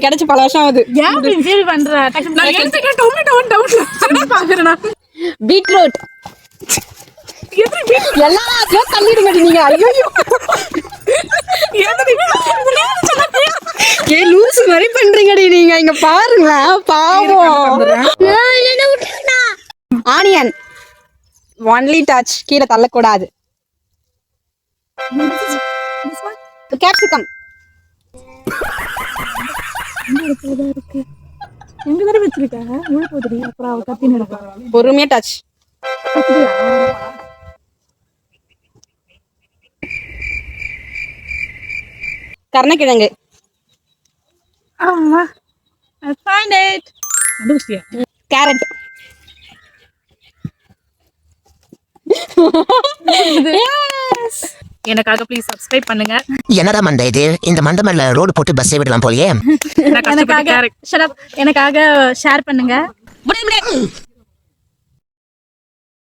கிடைச்சு பல வருஷம் ஆகுது. பீட்ரூட் எல்லாத்தையும் தள்ளிடுங்க நீங்க. ஐயோ லூசு மாதிரி பண்றீங்கடி நீங்க. இங்க பாருங்களேன் பாவம். ஆனியன் ஒன்லி டச், கீழே தள்ளக்கூடாது. கேப்சிகம் பொறுமையா டச். கருணக்கிழங்கு. கேரட். எனக்காக ப்ளீஸ் சப்ஸ்கிரைப் பண்ணுங்க. என்னடா மண்டை இது? இந்த மண்டை மேல ரோடு போட்டு பஸ்ஸே விடலாம் போலயே. எனக்காக ஷேர் பண்ணுங்க.